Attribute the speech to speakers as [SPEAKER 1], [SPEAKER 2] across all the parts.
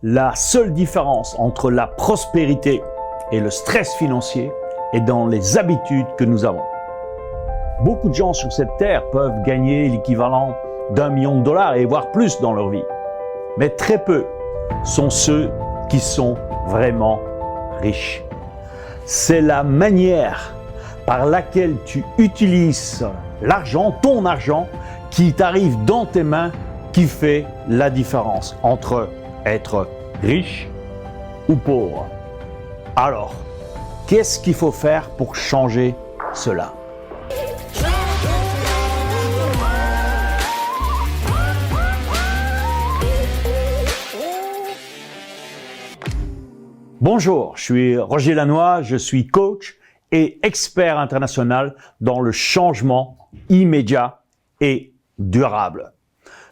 [SPEAKER 1] La seule différence entre la prospérité et le stress financier est dans les habitudes que nous avons. Beaucoup de gens sur cette terre peuvent gagner l'équivalent d'1 million de dollars et voire plus dans leur vie. Mais très peu sont ceux qui sont vraiment riches. C'est la manière par laquelle tu utilises l'argent, ton argent, qui t'arrive dans tes mains, qui fait la différence entre être riche ou pauvre. Alors, qu'est-ce qu'il faut faire pour changer cela? Bonjour, je suis Roger Lannoy, je suis coach et expert international dans le changement immédiat et durable.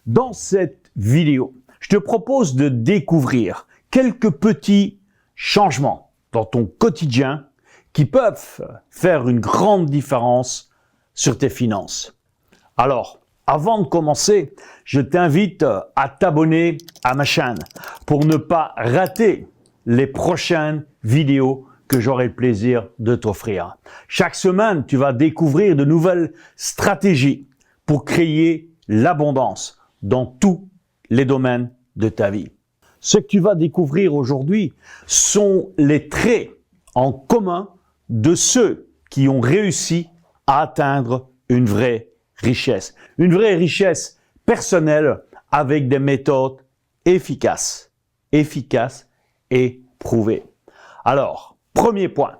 [SPEAKER 1] Dans cette vidéo, je te propose de découvrir quelques petits changements dans ton quotidien qui peuvent faire une grande différence sur tes finances. Alors, avant de commencer, je t'invite à t'abonner à ma chaîne pour ne pas rater les prochaines vidéos que j'aurai le plaisir de t'offrir. Chaque semaine, tu vas découvrir de nouvelles stratégies pour créer l'abondance dans tous les domaines de ta vie. Ce que tu vas découvrir aujourd'hui sont les traits en commun de ceux qui ont réussi à atteindre une vraie richesse personnelle avec des méthodes efficaces et prouvées. Alors, premier point,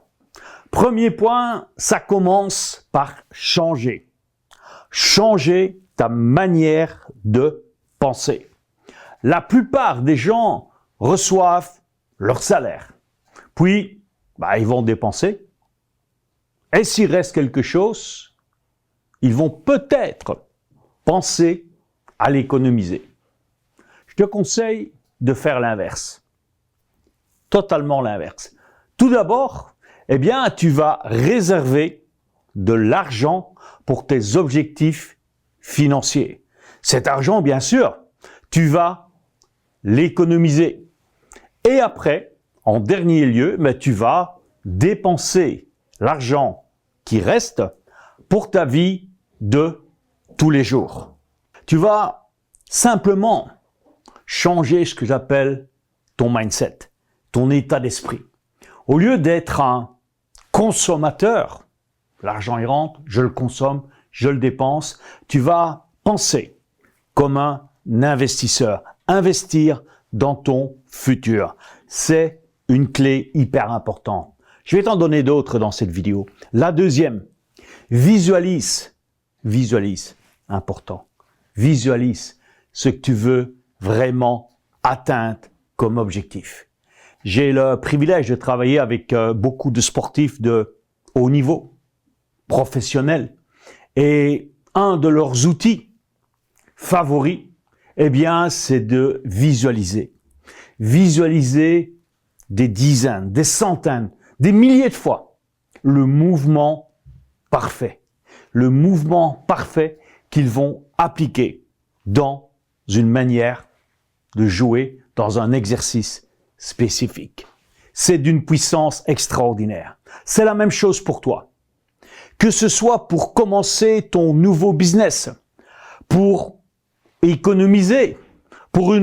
[SPEAKER 1] ça commence par changer ta manière de penser. La plupart des gens reçoivent leur salaire, puis ils vont dépenser, et s'il reste quelque chose, ils vont peut-être penser à l'économiser. Je te conseille de faire l'inverse, totalement l'inverse. Tout d'abord, tu vas réserver de l'argent pour tes objectifs financiers. Cet argent, bien sûr, tu vas l'économiser. Et après, en dernier lieu, tu vas dépenser l'argent qui reste pour ta vie de tous les jours. Tu vas simplement changer ce que j'appelle ton mindset, ton état d'esprit. Au lieu d'être un consommateur, l'argent il rentre, je le consomme, je le dépense, tu vas penser comme un investisseur. Investir dans ton futur. C'est une clé hyper importante. Je vais t'en donner d'autres dans cette vidéo. La deuxième, visualise, important. Visualise ce que tu veux vraiment atteindre comme objectif. J'ai le privilège de travailler avec beaucoup de sportifs de haut niveau, professionnels. Et un de leurs outils favoris, c'est de visualiser. Visualiser des dizaines, des centaines, des milliers de fois le mouvement parfait. Le mouvement parfait qu'ils vont appliquer dans une manière de jouer dans un exercice spécifique. C'est d'une puissance extraordinaire. C'est la même chose pour toi. Que ce soit pour commencer ton nouveau business, pour économiser, pour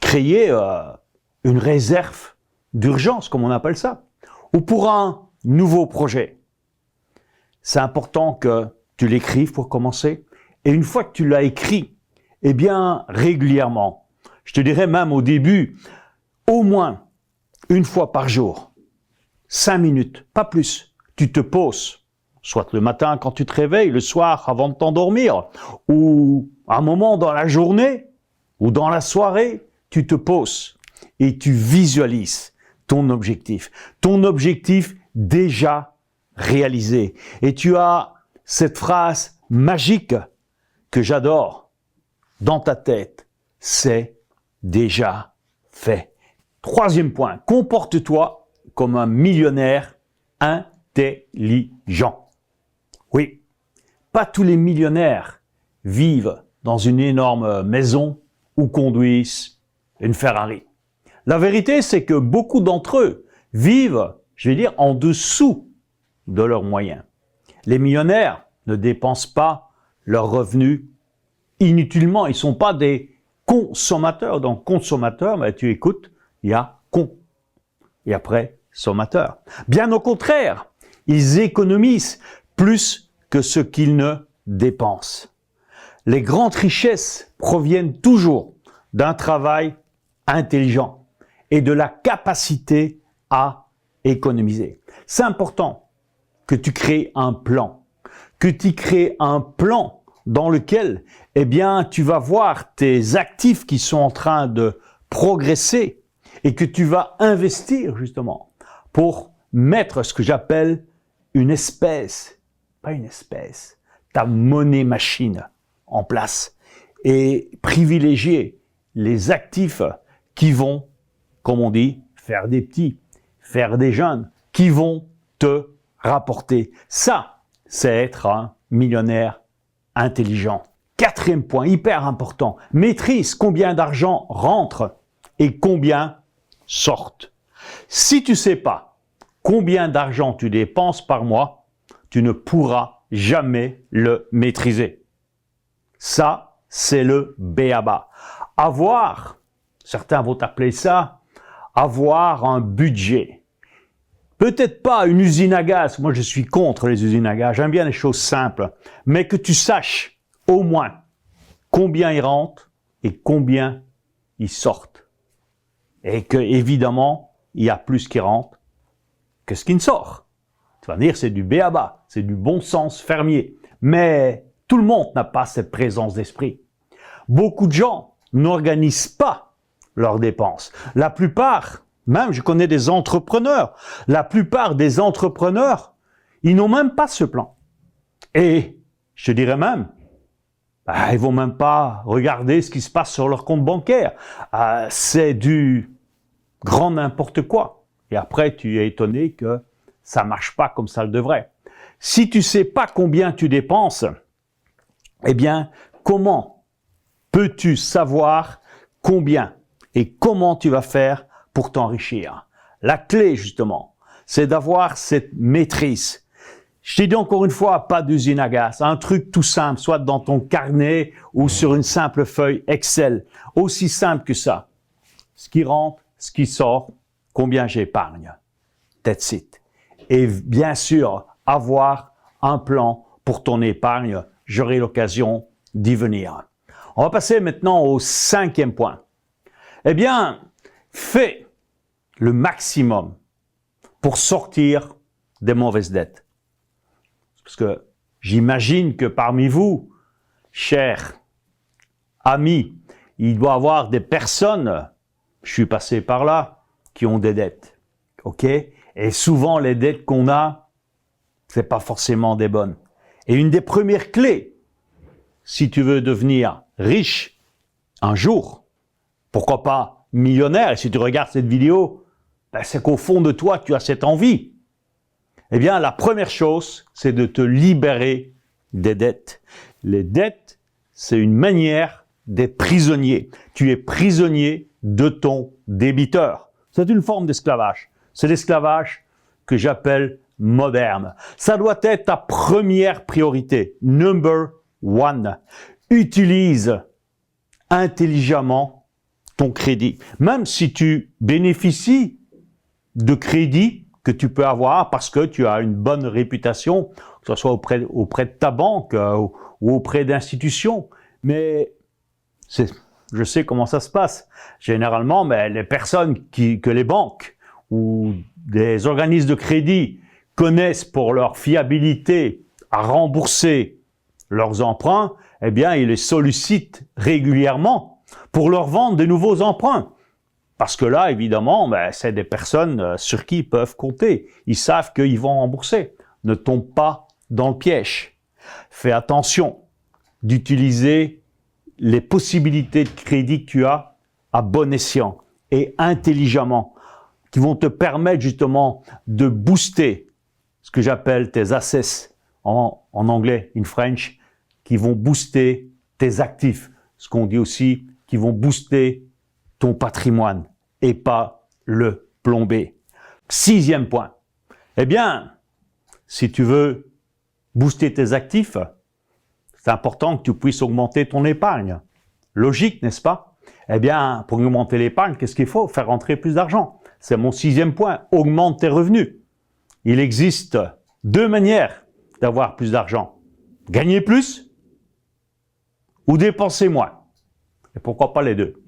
[SPEAKER 1] créer une réserve d'urgence, comme on appelle ça, ou pour un nouveau projet. C'est important que tu l'écrives pour commencer. Et une fois que tu l'as écrit, régulièrement, je te dirais même au début, au moins une fois par jour, 5 minutes, pas plus, tu te poses, soit le matin quand tu te réveilles, le soir avant de t'endormir, ou un moment dans la journée, ou dans la soirée, tu te poses et tu visualises ton objectif déjà réalisé. Et tu as cette phrase magique que j'adore dans ta tête, c'est déjà fait. Troisième point, comporte-toi comme un millionnaire intelligent. Oui, pas tous les millionnaires vivent dans une énorme maison ou conduisent une Ferrari. La vérité, c'est que beaucoup d'entre eux vivent, je vais dire, en dessous de leurs moyens. Les millionnaires ne dépensent pas leurs revenus inutilement. Ils ne sont pas des consommateurs. Donc, consommateur, ben, tu écoutes, il y a con. Et après, sommateur. Bien au contraire, ils économisent plus que ce qu'ils ne dépensent. Les grandes richesses proviennent toujours d'un travail intelligent et de la capacité à économiser. C'est important que tu crées un plan, dans lequel, eh bien, tu vas voir tes actifs qui sont en train de progresser et que tu vas investir justement pour mettre ce que j'appelle ta monnaie machine en place et privilégier les actifs qui vont, comme on dit, faire des petits, faire des jeunes, qui vont te rapporter. Ça, c'est être un millionnaire intelligent. Quatrième point, hyper important, maîtrise combien d'argent rentre et combien sortent. Si tu ne sais pas combien d'argent tu dépenses par mois, tu ne pourras jamais le maîtriser. Ça, c'est le b.a.-ba. Certains vont appeler ça, avoir un budget. Peut-être pas une usine à gaz, moi je suis contre les usines à gaz, j'aime bien les choses simples, mais que tu saches au moins combien ils rentrent et combien ils sortent. Et que, évidemment, il y a plus qui rentre que ce qui ne sort. Tu vas dire, c'est du b.a.-ba, c'est du bon sens fermier. Mais tout le monde n'a pas cette présence d'esprit. Beaucoup de gens n'organisent pas leurs dépenses. La plupart, même je connais des entrepreneurs, la plupart des entrepreneurs, ils n'ont même pas ce plan. Et je dirais même, ils vont même pas regarder ce qui se passe sur leur compte bancaire. C'est du grand n'importe quoi. Et après, tu es étonné que ça marche pas comme ça le devrait. Si tu sais pas combien tu dépenses, eh bien, comment peux-tu savoir combien et comment tu vas faire pour t'enrichir? La clé, justement, c'est d'avoir cette maîtrise. Je t'ai dit encore une fois, pas d'usine à gaz, un truc tout simple, soit dans ton carnet ou sur une simple feuille Excel. Aussi simple que ça. Ce qui rentre, ce qui sort, combien j'épargne. That's it. Et bien sûr, avoir un plan pour ton épargne. J'aurai l'occasion d'y venir. On va passer maintenant au 5e point. Eh bien, fais le maximum pour sortir des mauvaises dettes. Parce que j'imagine que parmi vous, chers amis, il doit y avoir des personnes, je suis passé par là, qui ont des dettes. OK? Et souvent, les dettes qu'on a, c'est pas forcément des bonnes. Et une des premières clés, si tu veux devenir riche un jour, pourquoi pas millionnaire, et si tu regardes cette vidéo, c'est qu'au fond de toi, tu as cette envie. Eh bien, la première chose, c'est de te libérer des dettes. Les dettes, c'est une manière d'être prisonnier. Tu es prisonnier de ton débiteur. C'est une forme d'esclavage. C'est l'esclavage que j'appelle moderne. Ça doit être ta première priorité. Number one. Utilise intelligemment ton crédit. Même si tu bénéficies de crédit que tu peux avoir parce que tu as une bonne réputation, que ce soit auprès de ta banque ou auprès d'institutions. Mais je sais comment ça se passe. Généralement, les personnes que les banques ou des organismes de crédit connaissent pour leur fiabilité à rembourser leurs emprunts, eh bien, ils les sollicitent régulièrement pour leur vendre de nouveaux emprunts. Parce que là, évidemment, c'est des personnes sur qui ils peuvent compter. Ils savent qu'ils vont rembourser. Ne tombe pas dans le piège. Fais attention d'utiliser les possibilités de crédit que tu as à bon escient et intelligemment, qui vont te permettre justement de booster ce que j'appelle tes assets en anglais, in French, qui vont booster tes actifs, ce qu'on dit aussi, qui vont booster ton patrimoine. et pas le plomber. 6e point. Eh bien, si tu veux booster tes actifs, c'est important que tu puisses augmenter ton épargne. Logique, n'est-ce pas? Eh bien, pour augmenter l'épargne, qu'est-ce qu'il faut? Faire rentrer plus d'argent. C'est mon 6e point. Augmente tes revenus. Il existe 2 manières d'avoir plus d'argent. Gagner plus ou dépenser moins. Et pourquoi pas les deux?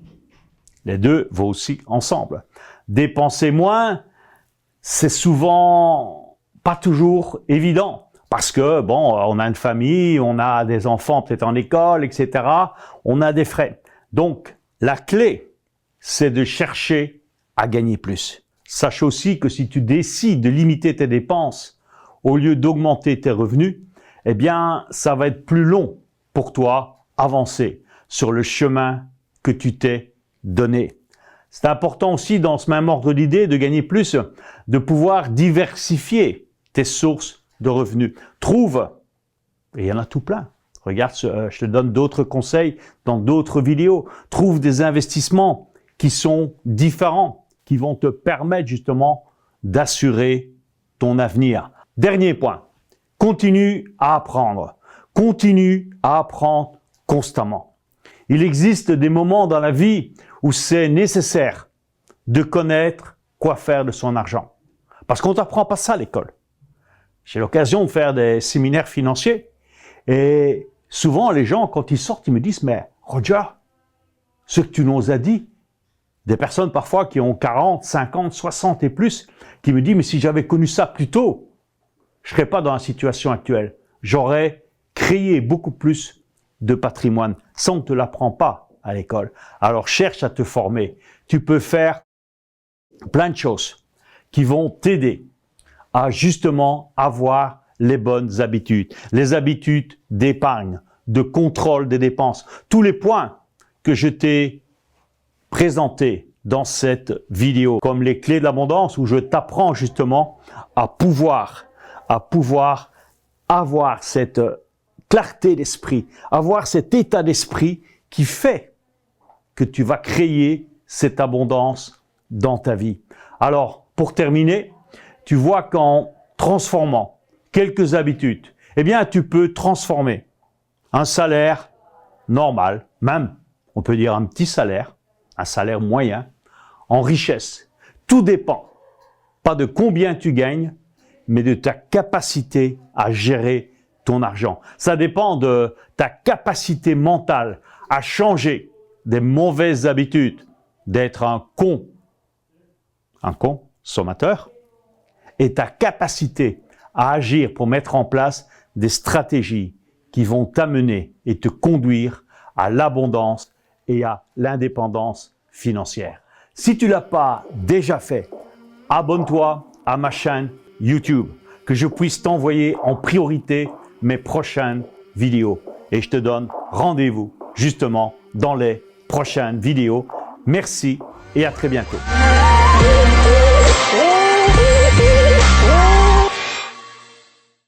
[SPEAKER 1] Les deux vont aussi ensemble. Dépenser moins, c'est souvent pas toujours évident. Parce que, bon, on a une famille, on a des enfants peut-être en école, etc. On a des frais. Donc, la clé, c'est de chercher à gagner plus. Sache aussi que si tu décides de limiter tes dépenses au lieu d'augmenter tes revenus, eh bien, ça va être plus long pour toi avancer sur le chemin que tu t'es donné. C'est important aussi, dans ce même ordre d'idée, de gagner plus, de pouvoir diversifier tes sources de revenus. Trouve, et il y en a tout plein. Regarde, je te donne d'autres conseils dans d'autres vidéos. Trouve des investissements qui sont différents, qui vont te permettre justement d'assurer ton avenir. Dernier point, continue à apprendre. Continue à apprendre constamment. Il existe des moments dans la vie où c'est nécessaire de connaître quoi faire de son argent. Parce qu'on ne t'apprend pas ça à l'école. J'ai l'occasion de faire des séminaires financiers et souvent les gens, quand ils sortent, ils me disent « Mais Roger, ce que tu nous as dit », des personnes parfois qui ont 40, 50, 60 et plus, qui me disent « Mais si j'avais connu ça plus tôt, je ne serais pas dans la situation actuelle. J'aurais créé beaucoup plus de patrimoine. » Ça, on ne te l'apprend pas à l'école. Alors, cherche à te former. Tu peux faire plein de choses qui vont t'aider à justement avoir les bonnes habitudes. Les habitudes d'épargne, de contrôle des dépenses. Tous les points que je t'ai présentés dans cette vidéo, comme les clés de l'abondance, où je t'apprends justement à pouvoir avoir cette clarté d'esprit, avoir cet état d'esprit qui fait que tu vas créer cette abondance dans ta vie. Alors, pour terminer, tu vois qu'en transformant quelques habitudes, eh bien, tu peux transformer un salaire normal, même, on peut dire un petit salaire, un salaire moyen, en richesse. Tout dépend, pas de combien tu gagnes, mais de ta capacité à gérer ton argent. Ça dépend de ta capacité mentale à changer des mauvaises habitudes, d'être un consommateur, et ta capacité à agir pour mettre en place des stratégies qui vont t'amener et te conduire à l'abondance et à l'indépendance financière. Si tu ne l'as pas déjà fait, abonne-toi à ma chaîne YouTube, que je puisse t'envoyer en priorité mes prochaines vidéos. Et je te donne rendez-vous justement dans les prochaines vidéos. Merci et à très bientôt.